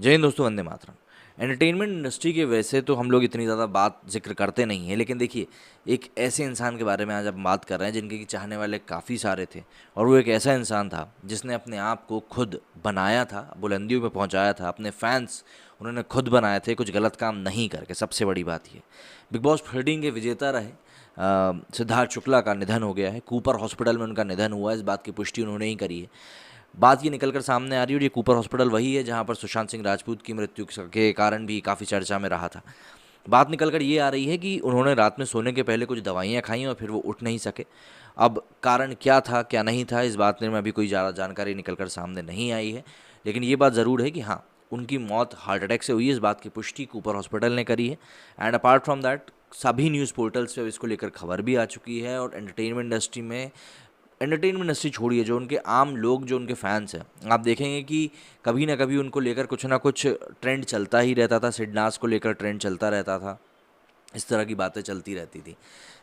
जय हिंद दोस्तों, Vande Mataram. Entertainment industry के वैसे तो हम लोग इतनी ज़्यादा बात जिक्र करते नहीं हैं, लेकिन देखिए एक ऐसे इंसान के बारे में आज हम बात कर रहे हैं जिनके की चाहने वाले काफ़ी सारे थे। और वो एक ऐसा इंसान था जिसने अपने आप को खुद बनाया था, बुलंदियों में पहुंचाया था। अपने फैंस उन्होंने खुद बनाए थे, कुछ गलत काम नहीं करके। सबसे बड़ी बात ये, बिग बॉस 13 के विजेता रहे सिद्धार्थ शुक्ला का निधन हो गया है। कूपर हॉस्पिटल में उनका निधन हुआ है, इस बात की पुष्टि उन्होंने ही करी है। बात ये निकल कर सामने आ रही है, और ये कूपर हॉस्पिटल वही है जहाँ पर सुशांत सिंह राजपूत की मृत्यु के कारण भी काफ़ी चर्चा में रहा था। बात निकल कर ये आ रही है कि उन्होंने रात में सोने के पहले कुछ दवाइयाँ खाई और फिर वो उठ नहीं सके। अब कारण क्या था क्या नहीं था, इस बात में अभी कोई ज़्यादा जानकारी निकल कर सामने नहीं आई है, लेकिन ये बात ज़रूर है कि हाँ, उनकी मौत हार्ट अटैक से हुई है। इस बात की पुष्टि कूपर हॉस्पिटल ने करी है। एंड अपार्ट फ्रॉम दैट सभी न्यूज़ पोर्टल्स पे इसको लेकर खबर भी आ चुकी है। और एंटरटेनमेंट इंडस्ट्री छोड़िए, जो उनके आम लोग, जो उनके फैंस हैं, आप देखेंगे कि कभी ना कभी उनको लेकर कुछ ना कुछ ट्रेंड चलता ही रहता था। सिड नास को लेकर ट्रेंड चलता रहता था, इस तरह की बातें चलती रहती थी।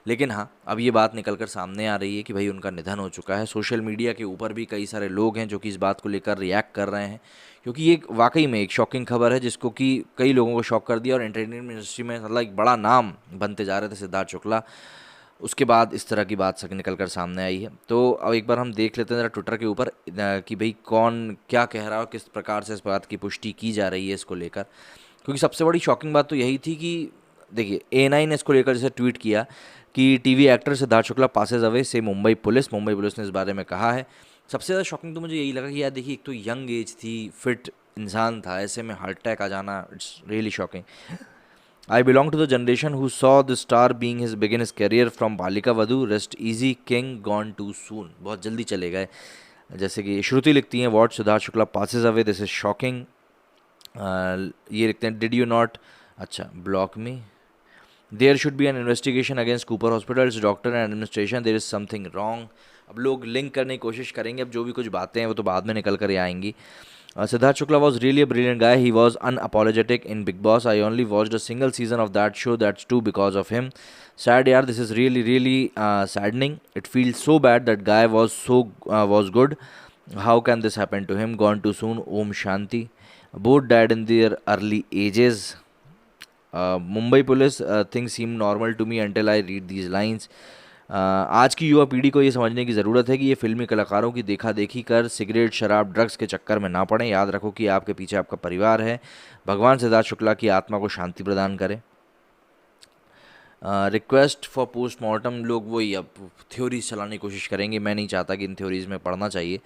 लेकिन हाँ, अब ये बात निकल कर सामने आ रही है कि भाई उनका निधन हो चुका है। सोशल मीडिया के ऊपर भी कई सारे लोग हैं जो कि इस बात को लेकर रिएक्ट कर रहे हैं, क्योंकि ये वाकई में एक शॉकिंग खबर है जिसको कि कई लोगों को शॉक कर दिया। और एंटरटेनमेंट इंडस्ट्री में मतलब एक बड़ा नाम बनते जा रहे थे सिद्धार्थ शुक्ला, उसके बाद इस तरह की बात निकल कर सामने आई है। तो अब एक बार हम देख लेते हैं ज़रा ट्विटर के ऊपर कि भाई कौन क्या कह रहा है और किस प्रकार से इस बात की पुष्टि की जा रही है इसको लेकर। क्योंकि सबसे बड़ी शॉकिंग बात तो यही थी कि देखिए A9 ने इसको लेकर जैसे ट्वीट किया कि TV actor Siddharth Shukla passes away से मुंबई पुलिस ने इस बारे में कहा है। सबसे ज़्यादा शॉकिंग तो मुझे यही लगा कि यार देखिए, एक तो यंग एज थी, फिट इंसान था, ऐसे में हार्ट अटैक आ जाना, it's really shocking. I belong to the generation who saw the star being his begin his career from Balika Vadhu, rest easy king gone too soon. बहुत जल्दी चले गए। जैसे कि श्रुति लिखती हैं, what Siddharth Shukla passes away, this is shocking. ये लिखते हैं, डिड यू नॉट, अच्छा ब्लॉक में, there should be an investigation against Cooper hospitals doctor and administration, there is something wrong. अब लोग लिंक करने की कोशिश करेंगे, अब जो भी कुछ बातें हैं वो तो बाद में निकल कर आएंगी। Siddharth Shukla was really a brilliant guy. He was unapologetic in Big Boss. I only watched a single season of that show. That's too because of him. Sad, yaar. This is really saddening. It feels so bad. That guy was good. How can this happen to him? Gone too soon. Om Shanti. Both died in their early ages. Mumbai police things seem normal to me until I read these lines. आज की युवा पीढ़ी को ये समझने की ज़रूरत है कि ये फिल्मी कलाकारों की देखा देखी कर सिगरेट शराब ड्रग्स के चक्कर में ना पड़ें। याद रखो कि आपके पीछे आपका परिवार है। भगवान सिद्धार्थ शुक्ला की आत्मा को शांति प्रदान करें। रिक्वेस्ट फॉर पोस्टमार्टम, लोग वही अब थ्योरीज चलाने की कोशिश करेंगे। मैं नहीं चाहता कि इन थ्योरीज में पढ़ना चाहिए।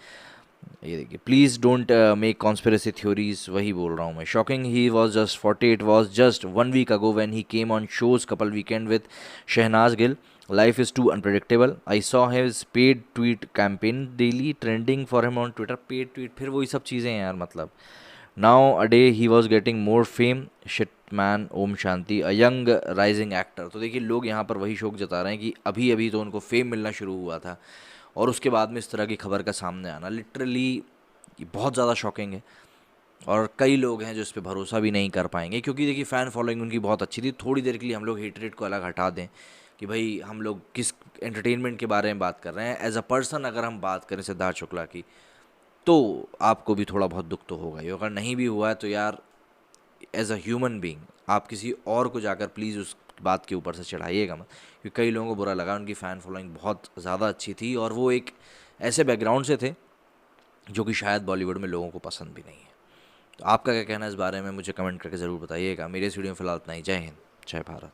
ये देखिए, please don't make conspiracy theories, वही बोल रहा हूँ मैं। Shocking, he was just 48 was just 1 week ago when he came on shows couple weekend with Shehnaaz Gill. Life is too unpredictable. I saw his paid tweet campaign daily trending for him on Twitter. Paid tweet, फिर वही सब चीज़ें हैं यार, मतलब now a day he was getting more fame. Shit man, Om Shanti, a young rising actor. तो देखिए, लोग यहाँ पर वही शोक जता रहे हैं कि अभी अभी तो उनको फेम मिलना शुरू हुआ था, और उसके बाद में इस तरह की खबर का सामने आना लिटरली बहुत ज़्यादा शॉकिंग है। और कई लोग हैं जो इस पर भरोसा भी नहीं कर पाएंगे, क्योंकि देखिए फ़ैन फॉलोइंग उनकी बहुत अच्छी थी। थोड़ी देर के लिए हम लोग हेटरेट को अलग हटा दें कि भाई हम लोग किस एंटरटेनमेंट के बारे में बात कर रहे हैं, एज अ पर्सन अगर हम बात करें सिद्धार्थ शुक्ला की, तो आपको भी थोड़ा बहुत दुख तो होगा ही। अगर नहीं भी हुआ है तो यार, एज अ ह्यूमन बीइंग आप किसी और को जाकर प्लीज़ उस बात के ऊपर से चढ़ाइएगा मत, क्योंकि कई लोगों को बुरा लगा। उनकी फ़ैन फॉलोइंग बहुत ज़्यादा अच्छी थी, और वो एक ऐसे बैकग्राउंड से थे जो कि शायद बॉलीवुड में लोगों को पसंद भी नहीं है। तो आपका क्या कहना है इस बारे में, मुझे कमेंट करके ज़रूर बताइएगा। मेरे इस वीडियो में फ़िलहाल इतना ही। जय हिंद, जय भारत।